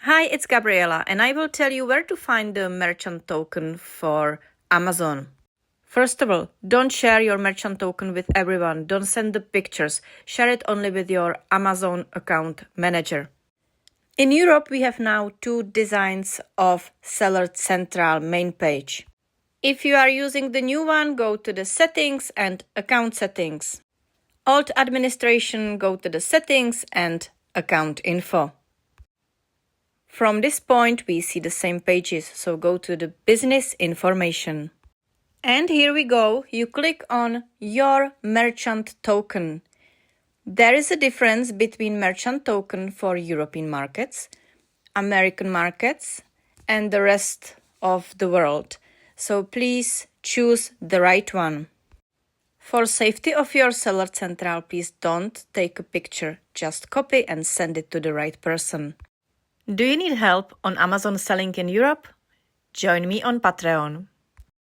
Hi, it's Gabriela, and I will tell you where to find the merchant token for Amazon. First of all, don't share your merchant token with everyone. Don't send the pictures. Share it only with your Amazon account manager. In Europe, we have now two designs of Seller Central main page. If you are using the new one, go to the Settings and Account Settings. Old administration, go to the Settings and Account Info. From this point, we see the same pages, so go to the Business Information. And here we go, you click on Your Merchant Token. There is a difference between merchant token for European markets, American markets, and the rest of the world. So please choose the right one. For safety of your Seller Central, please don't take a picture, just copy and send it to the right person. Do you need help on Amazon selling in Europe? Join me on Patreon.